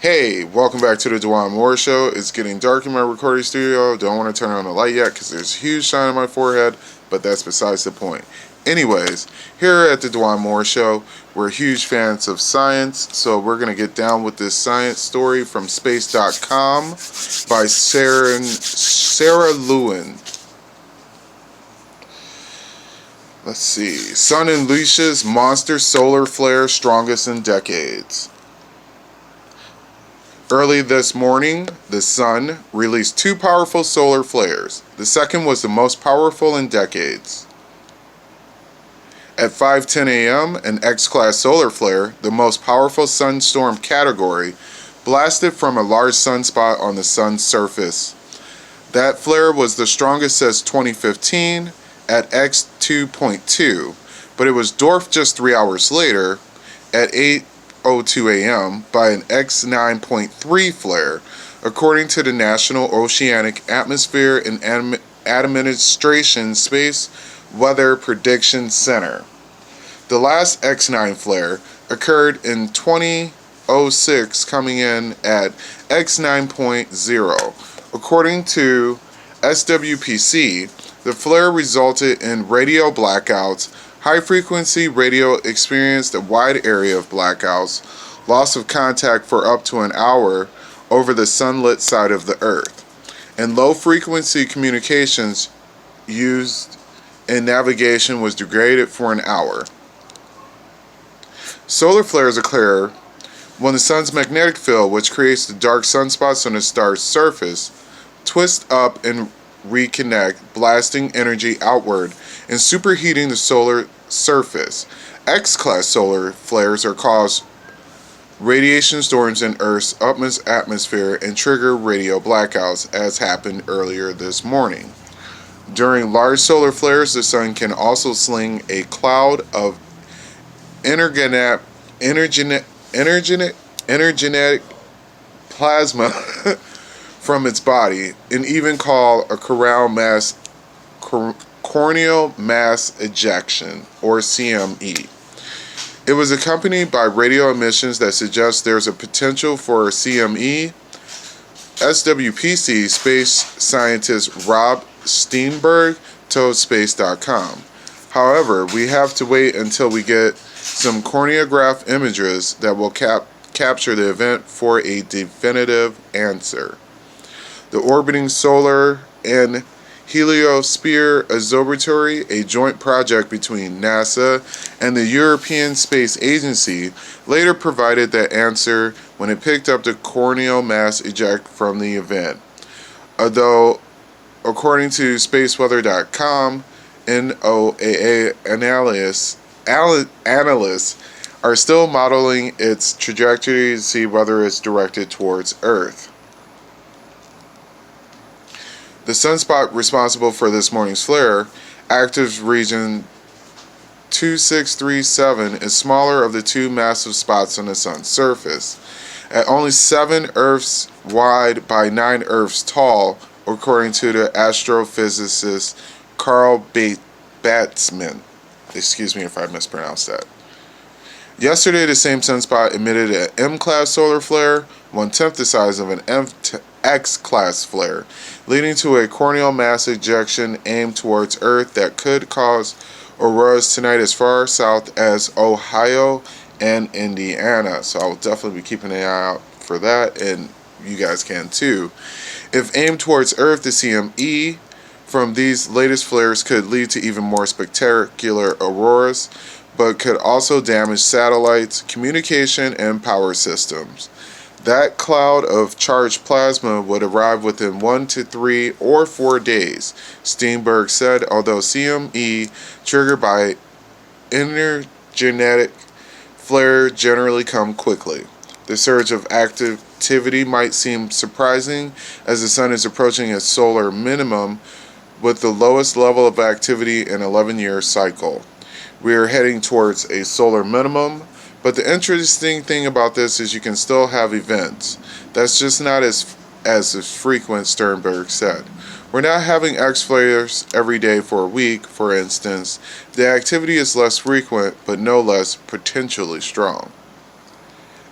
Hey, welcome back to the Dwan Moore Show. It's getting dark in my recording studio. Don't want to turn on the light yet because there's a huge shine on my forehead, but that's besides the point. Anyways, here at the Dwan Moore Show, we're huge fans of science, so we're going to get down with this science story from space.com by Sarah Lewin. Let's see. Sun unleashes monster solar flare strongest in decades. Early this morning, the sun released two powerful solar flares. The second was the most powerful in decades. At 5:10 a.m., an X-class solar flare, the most powerful sunstorm category, blasted from a large sunspot on the sun's surface. That flare was the strongest since 2015 at X2.2, but it was dwarfed just 3 hours later at 8:02 a.m. by an X9.3 flare, according to the National Oceanic Atmosphere and Administration Space Weather Prediction Center. The last X9 flare occurred in 2006, coming in at X9.0. According to SWPC, the flare resulted in radio blackouts. High-frequency radio experienced a wide area of blackouts, loss of contact for up to an hour over the sunlit side of the Earth, and low-frequency communications used in navigation was degraded for an hour. Solar flares occur when the sun's magnetic field, which creates the dark sunspots on the star's surface, twists up and reconnect, blasting energy outward and superheating the solar surface. X-class solar flares are caused radiation storms in Earth's upmost atmosphere and trigger radio blackouts, as happened earlier this morning. During large solar flares, the sun can also sling a cloud of energetic plasma from its body, and even call a corneal mass ejection, or CME. It was accompanied by radio emissions that suggest there's a potential for a CME. SWPC space scientist Rob Steenberg told Space.com. However, we have to wait until we get some corneograph images that will capture the event for a definitive answer. The Orbiting Solar and Heliosphere Observatory, a joint project between NASA and the European Space Agency, later provided that answer when it picked up the corneal mass eject from the event. Although, according to spaceweather.com, NOAA analysts are still modeling its trajectory to see whether it's directed towards Earth. The sunspot responsible for this morning's flare, active region 2637, is smaller of the two massive spots on the sun's surface, at only 7 Earths wide by 9 Earths tall, according to the astrophysicist Carl Bateman. Excuse me if I mispronounced that. Yesterday, the same sunspot emitted an M-class solar flare, 1/10 the size of an X-class flare, leading to a corneal mass ejection aimed towards Earth that could cause auroras tonight as far south as Ohio and Indiana. So I will definitely be keeping an eye out for that, and you guys can too. If aimed towards Earth, the CME from these latest flares could lead to even more spectacular auroras, but could also damage satellites, communication, and power systems. That cloud of charged plasma would arrive within 1 to 3 or 4 days, Steenberg said, although CME triggered by energetic flare generally come quickly. The surge of activity might seem surprising as the sun is approaching its solar minimum with the lowest level of activity in an 11-year cycle. We are heading towards a solar minimum, but the interesting thing about this is you can still have events. That's just not as frequent, Sternberg said. We're not having X flares every day for a week, for instance. The activity is less frequent, but no less potentially strong.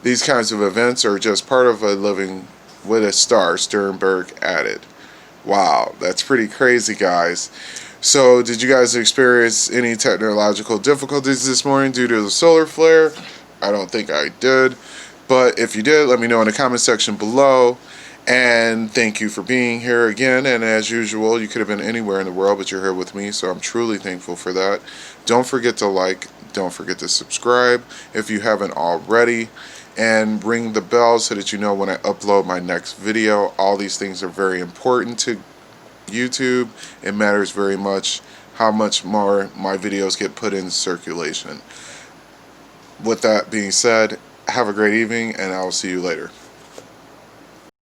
These kinds of events are just part of a living with a star, Sternberg added. Wow, that's pretty crazy, guys. So, did you guys experience any technological difficulties this morning due to the solar flare? I don't think I did. But if you did, let me know in the comment section below. And thank you for being here again. And as usual, you could have been anywhere in the world, but you're here with me, so I'm truly thankful for that. Don't forget to like, don't forget to subscribe if you haven't already, and ring the bell so that you know when I upload my next video. All these things are very important to YouTube. It matters very much how much more my videos get put in circulation. With that being said, have a great evening, and I will see you later.